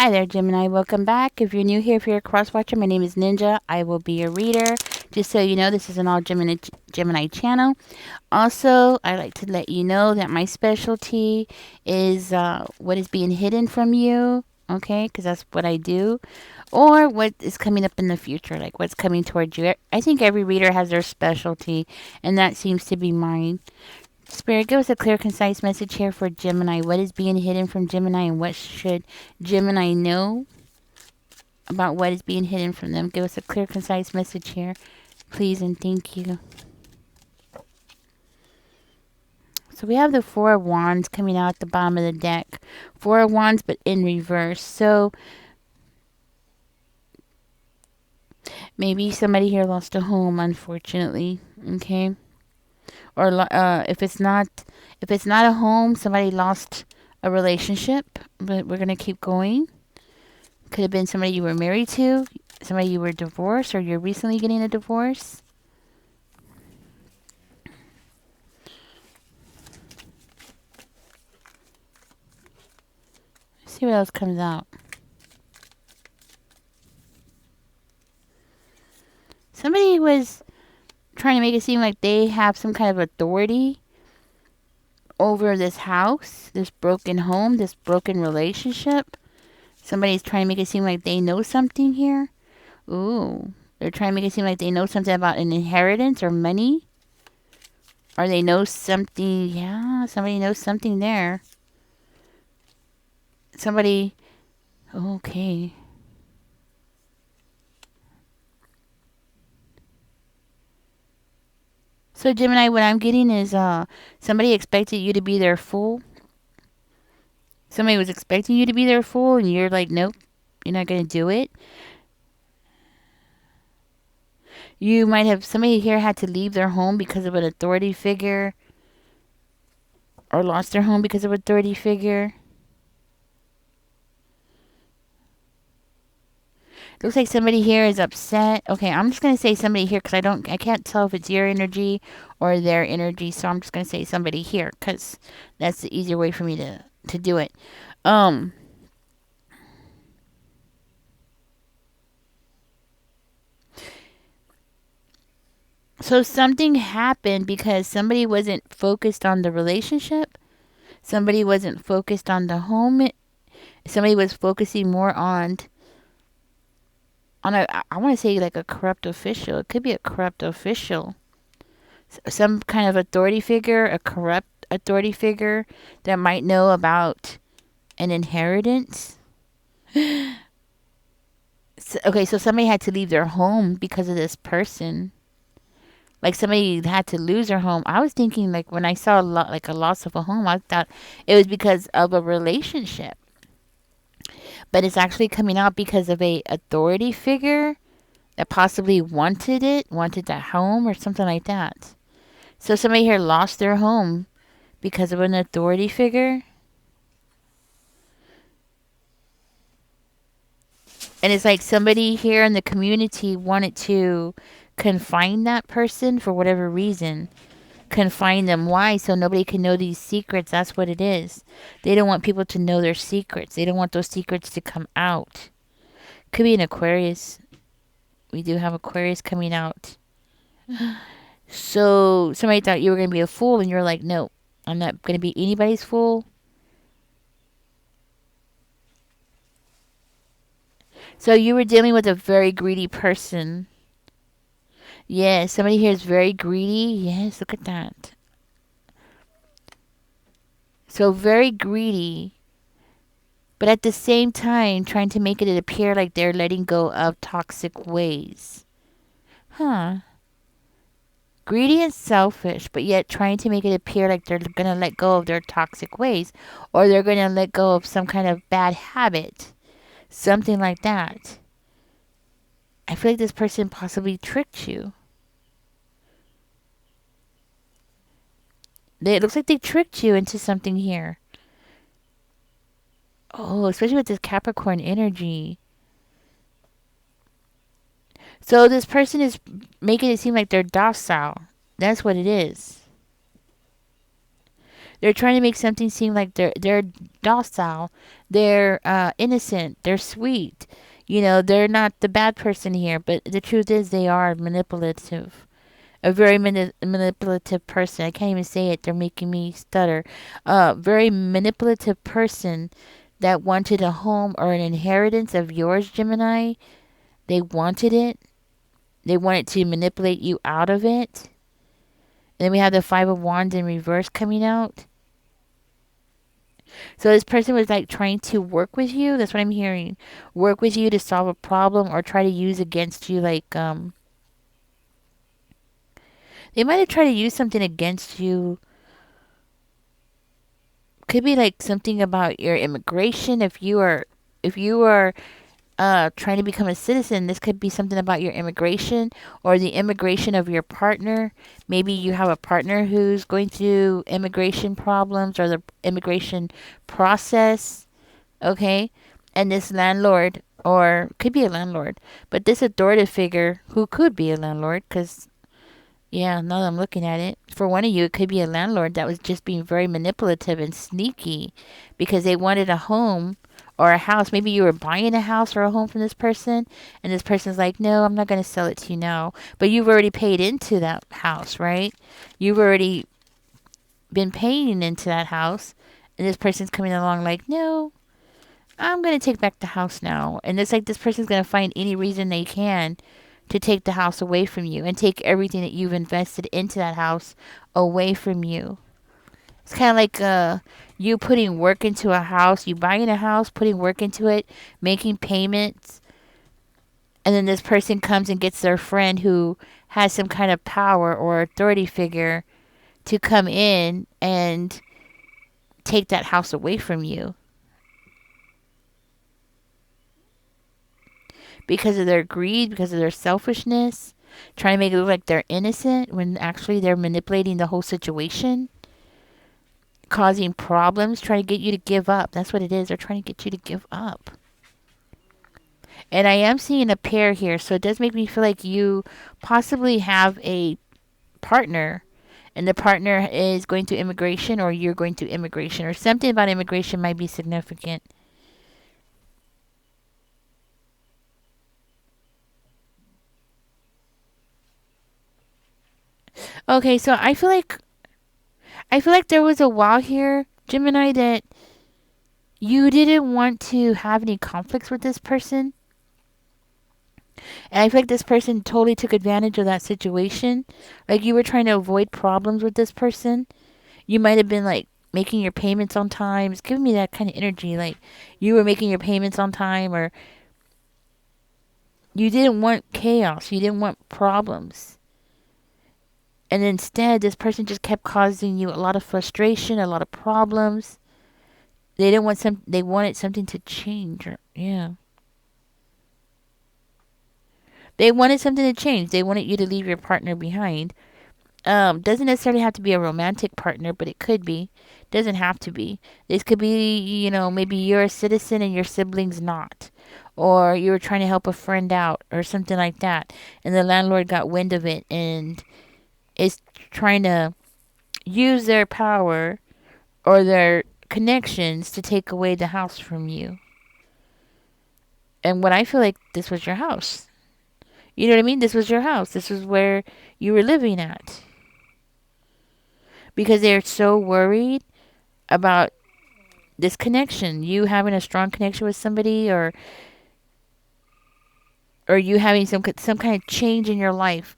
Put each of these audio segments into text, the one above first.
Hi there, Gemini. Welcome back. If you're new here, if you're a cross watcher, my name is Ninja. I will be your reader. Just so you know, this is an all Gemini channel. Also, I like to let you know that my specialty is what is being hidden from you. Okay, because that's what I do, or what is coming up in the future, like what's coming towards you. I think every reader has their specialty, and that seems to be mine. Spirit, give us a clear, concise message here for Gemini. What is being hidden from Gemini, and what should Gemini know about what is being hidden from them? Give us a clear, concise message here, please, and thank you. So we have the Four of Wands coming out at the bottom of the deck. Four of Wands, but in reverse. So maybe somebody here lost a home, unfortunately. Okay, or if it's not a home, somebody lost a relationship. But we're gonna keep going. Could have been somebody you were married to, somebody you were divorced, or you're recently getting a divorce. Let's see what else comes out. Somebody was trying to make it seem like they have some kind of authority over this house, this broken home, this broken relationship. Somebody's trying to make it seem like they know something here. Ooh. They're trying to make it seem like they know something about an inheritance or money. Or they know something. Yeah, somebody knows something there. Somebody. Okay. So Gemini, what I'm getting is somebody expected you to be their fool. Somebody was expecting you to be their fool, and you're like, nope, you're not gonna do it. You might have somebody here had to leave their home because of an authority figure, or lost their home because of an authority figure. Looks like somebody here is upset. Okay, I'm just gonna say somebody here because I can't tell if it's your energy or their energy. So I'm just gonna say somebody here because that's the easier way for me to do it. Um. So something happened because somebody wasn't focused on the relationship. Somebody wasn't focused on the home. Somebody was focusing more on a, I want to say like a corrupt official. It could be a corrupt official. Some kind of authority figure, a corrupt authority figure that might know about an inheritance. Okay, so somebody had to leave their home because of this person. Like somebody had to lose their home. I was thinking like when I saw like a loss of a home, I thought it was because of a relationship. But it's actually coming out because of a authority figure that possibly wanted that home or something like that. So somebody here lost their home because of an authority figure. And it's like somebody here in the community wanted to confine that person for whatever reason. Confine them. Why? So nobody can know these secrets. That's what it is. They don't want people to know their secrets. They don't want those secrets to come out. Could be an Aquarius. We do have Aquarius coming out. So somebody thought you were going to be a fool, and you're like, no, I'm not going to be anybody's fool. So you were dealing with a very greedy person. Yes, somebody here is very greedy. Yes, look at that. So very greedy, but at the same time trying to make it appear like they're letting go of toxic ways. Huh. Greedy and selfish, but yet trying to make it appear like they're going to let go of their toxic ways, or they're going to let go of some kind of bad habit. Something like that. I feel like this person possibly tricked you. It looks like they tricked you into something here. Oh, especially with this Capricorn energy. So this person is making it seem like they're docile. That's what it is. They're trying to make something seem like they're docile. They're innocent. They're sweet. They're not the bad person here, but the truth is they are manipulative. A very manipulative person. I can't even say it. They're making me stutter. Very manipulative person that wanted a home or an inheritance of yours, Gemini. They wanted it. They wanted to manipulate you out of it. And then we have the Five of Wands in reverse coming out. So this person was like trying to work with you. That's what I'm hearing. Work with you to solve a problem or try to use against you. Like, they might have tried to use something against you. Could be like something about your immigration. If you are trying to become a citizen, this could be something about your immigration or the immigration of your partner. Maybe you have a partner who's going through immigration problems or the immigration process. Okay. And this landlord, or could be a landlord, but this authoritative figure who could be a landlord, because yeah, now that I'm looking at it, for one of you, it could be a landlord that was just being very manipulative and sneaky because they wanted a home or a house. Maybe you were buying a house or a home from this person, and this person's like, no, I'm not going to sell it to you now. But you've already paid into that house, right? You've already been paying into that house, and this person's coming along like, no, I'm going to take back the house now. And it's like this person's going to find any reason they can to take the house away from you and take everything that you've invested into that house away from you. It's kind of like you putting work into a house, you buying a house, putting work into it, making payments, and then this person comes and gets their friend who has some kind of power or authority figure to come in and take that house away from you because of their greed, because of their selfishness, trying to make it look like they're innocent when actually they're manipulating the whole situation, causing problems, trying to get you to give up. That's what it is. They're trying to get you to give up. And I am seeing a pair here, so it does make me feel like you possibly have a partner, and the partner is going to immigration, or you're going to immigration, or something about immigration might be significant. Okay, so I feel like there was a while here, Gemini, that you didn't want to have any conflicts with this person. And I feel like this person totally took advantage of that situation. Like you were trying to avoid problems with this person. You might have been like making your payments on time. It's giving me that kind of energy. Like you were making your payments on time, or you didn't want chaos. You didn't want problems. And instead, this person just kept causing you a lot of frustration, a lot of problems. They didn't want some. They wanted something to change. Yeah, they wanted something to change. They wanted you to leave your partner behind. Doesn't necessarily have to be a romantic partner, but it could be. Doesn't have to be. This could be, maybe you're a citizen and your siblings not, or you were trying to help a friend out or something like that, and the landlord got wind of it and is trying to use their power or their connections to take away the house from you. And what I feel like this was your house. You know what I mean? This was your house. This was where you were living at. Because they're so worried about this connection, you having a strong connection with somebody, or you having some kind of change in your life.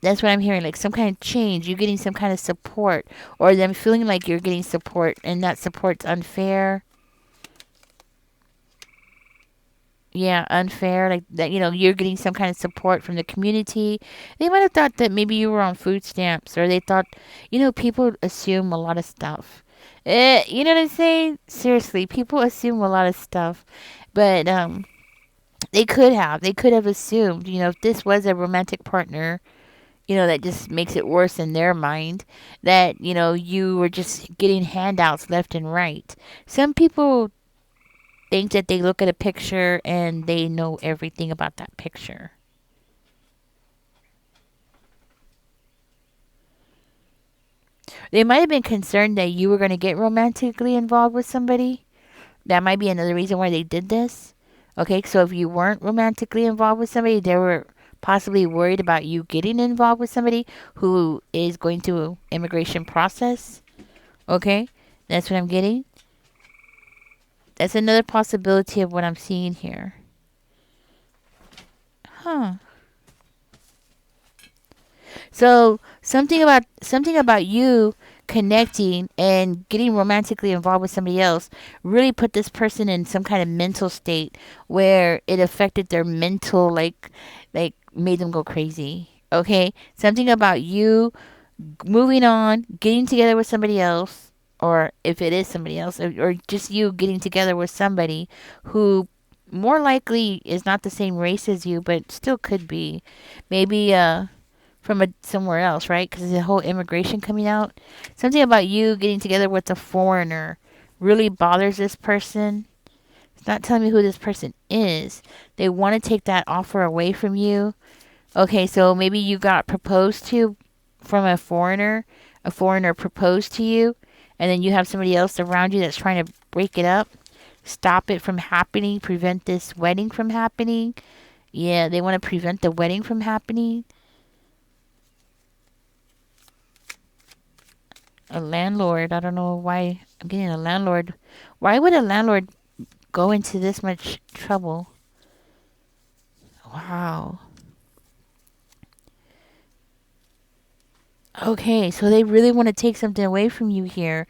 That's what I'm hearing, like some kind of change. You getting some kind of support, or them feeling like you're getting support, and that support's unfair. Yeah, unfair, like that. You're getting some kind of support from the community. They might have thought that maybe you were on food stamps, or they thought, people assume a lot of stuff. You know what I'm saying? Seriously, people assume a lot of stuff, but they could have assumed, if this was a romantic partner, that just makes it worse in their mind, that you were just getting handouts left and right. Some people think that they look at a picture and they know everything about that picture. They might have been concerned that you were going to get romantically involved with somebody. That might be another reason why they did this. Okay, so if you weren't romantically involved with somebody, they were possibly worried about you getting involved with somebody who is going through immigration process. Okay, that's what I'm getting. That's another possibility of what I'm seeing here. Huh. So something about you connecting and getting romantically involved with somebody else really put this person in some kind of mental state where it affected their mental, like made them go crazy. Okay? Something about you moving on, getting together with somebody else, or if it is somebody else, or just you getting together with somebody who more likely is not the same race as you, but still could be. Maybe from somewhere else, right? Because the whole immigration coming out. Something about you getting together with a foreigner really bothers this person. It's not telling me who this person is. They want to take that offer away from you. Okay, so maybe you got proposed to from a foreigner. A foreigner proposed to you, and then you have somebody else around you that's trying to break it up, stop it from happening, prevent this wedding from happening. Yeah, they want to prevent the wedding from happening. A landlord. I don't know why I'm getting a landlord. Why would a landlord go into this much trouble? Wow. Okay, so they really want to take something away from you here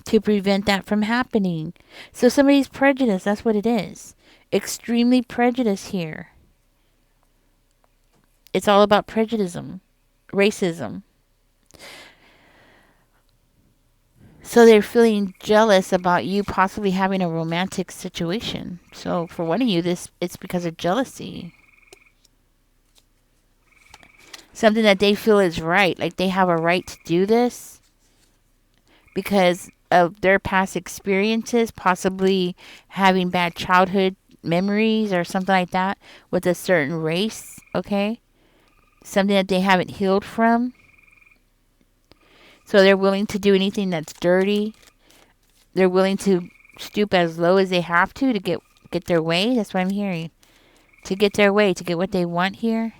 to prevent that from happening. So somebody's prejudiced. That's what it is. Extremely prejudiced here. It's all about prejudice, racism. So they're feeling jealous about you possibly having a romantic situation. So for one of you, this it's because of jealousy. Something that they feel is right, like they have a right to do this because of their past experiences, possibly having bad childhood memories or something like that with a certain race, okay? Something that they haven't healed from. So they're willing to do anything that's dirty. They're willing to stoop as low as they have to get their way. That's what I'm hearing. To get their way, to get what they want here.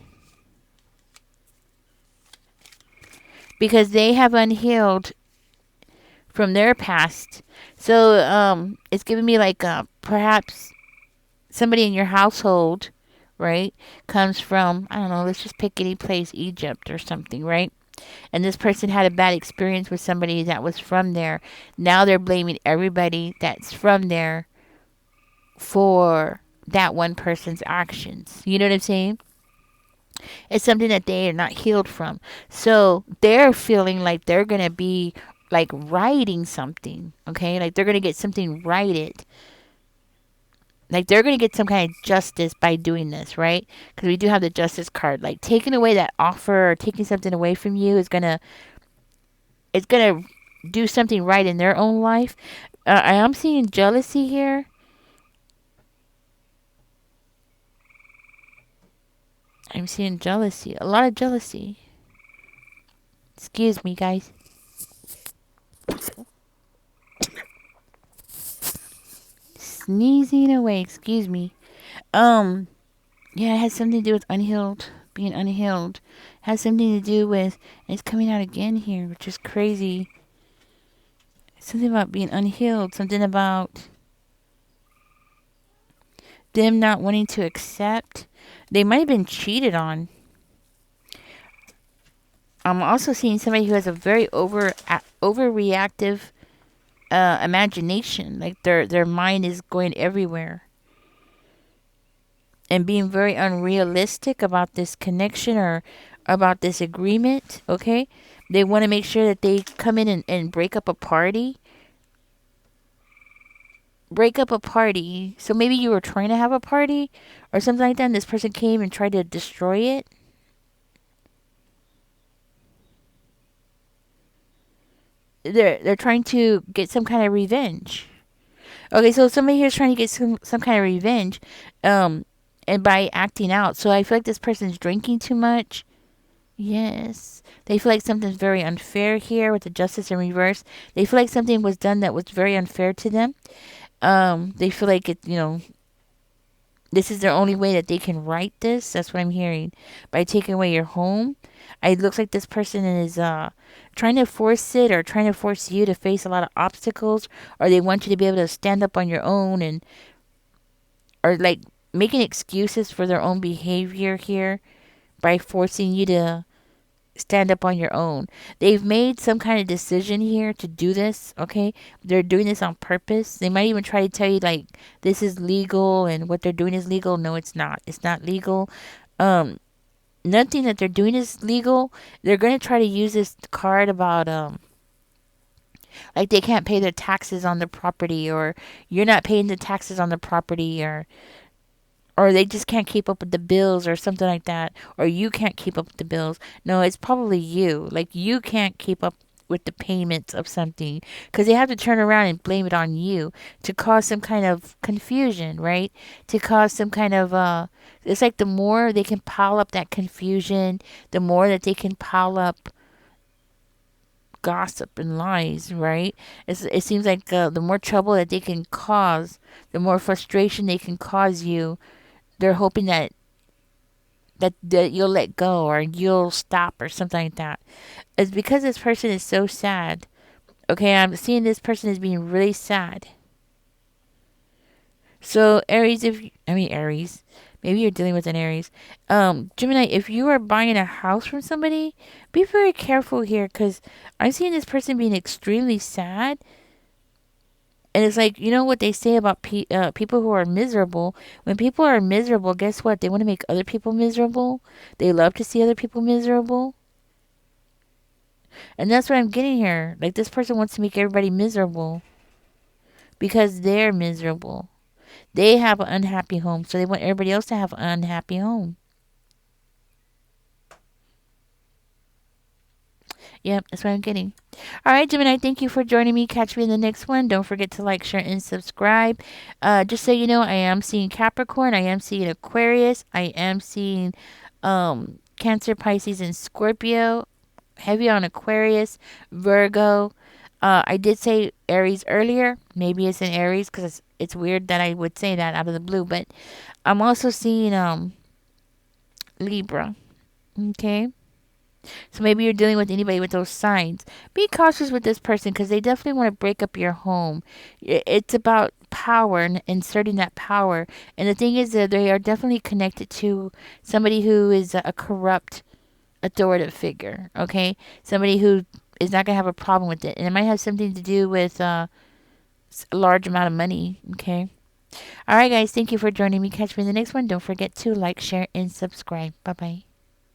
Because they have unhealed from their past. So it's giving me like perhaps somebody in your household, right, comes from, I don't know, let's just pick any place, Egypt or something, right? And this person had a bad experience with somebody that was from there. Now they're blaming everybody that's from there for that one person's actions. You know what I'm saying? It's something that they are not healed from. So they're feeling like they're going to be like righting something, okay? Like they're going to get something righted. Like they're going to get some kind of justice by doing this, right? Because we do have the justice card. Like taking away that offer or taking something away from you is going to, it's going to do something right in their own life. I am seeing jealousy here. I'm seeing jealousy. A lot of jealousy. Excuse me, guys. Sneezing away. Excuse me. Yeah, it has something to do with unhealed. Being unhealed. It has something to do with, and it's coming out again here, which is crazy. Something about being unhealed. Something about them not wanting to accept. They might have been cheated on. I'm also seeing somebody who has a very overreactive imagination. Like their mind is going everywhere. And being very unrealistic about this connection or about this agreement, okay? They want to make sure that they come in and break up a party. Break up a party. So maybe you were trying to have a party or something like that, and this person came and tried to destroy it. They're trying to get some kind of revenge. Okay, so somebody here is trying to get some kind of revenge, and by acting out. So I feel like this person's drinking too much. Yes, they feel like something's very unfair here with the justice in reverse. They feel like something was done that was very unfair to them. They feel like this is their only way that they can write this. That's what I'm hearing. By taking away your home, it looks like this person is trying to force it, or trying to force you to face a lot of obstacles, or they want you to be able to stand up on your own, and or like making excuses for their own behavior here by forcing you to stand up on your own. They've made some kind of decision here to do this, okay? They're doing this on purpose. They might even try to tell you like this is legal and what they're doing is legal. No, it's not. It's not legal. Um Nothing that they're doing is legal. They're going to try to use this card about like they can't pay their taxes on the property, or you're not paying the taxes on the property, or they just can't keep up with the bills or something like that, or you can't keep up with the bills. No, it's probably you. Like you can't keep up with the payments of something, because they have to turn around and blame it on you to cause some kind of confusion, right? To cause some kind of it's like the more they can pile up that confusion, the more that they can pile up gossip and lies, right? It seems like the more trouble that they can cause, the more frustration they can cause you. They're hoping that you'll let go, or you'll stop, or something like that. It's because this person is so sad. Okay, I'm seeing this person as being really sad. So Aries, Aries, maybe you're dealing with an Aries. Gemini, if you are buying a house from somebody, be very careful here, because I'm seeing this person being extremely sad. And it's like, you know what they say about people who are miserable? When people are miserable, guess what? They want to make other people miserable. They love to see other people miserable. And that's what I'm getting here. Like, this person wants to make everybody miserable because they're miserable. They have an unhappy home, so they want everybody else to have an unhappy home. Yep, that's what I'm getting. All right, Gemini, thank you for joining me. Catch me in the next one. Don't forget to like, share, and subscribe. Just so you know, I am seeing Capricorn. I am seeing Aquarius. I am seeing Cancer, Pisces, and Scorpio. Heavy on Aquarius, Virgo. I did say Aries earlier. Maybe it's an Aries because it's weird that I would say that out of the blue. But I'm also seeing Libra. Okay. So maybe you're dealing with anybody with those signs. Be cautious with this person, because they definitely want to break up your home. It's about power and inserting that power. And the thing is that they are definitely connected to somebody who is a corrupt authoritative figure. Okay, somebody who is not gonna have a problem with it, and it might have something to do with a large amount of money. Okay. All right, guys. Thank you for joining me. Catch me in the next one. Don't forget to like, share, and subscribe. Bye bye.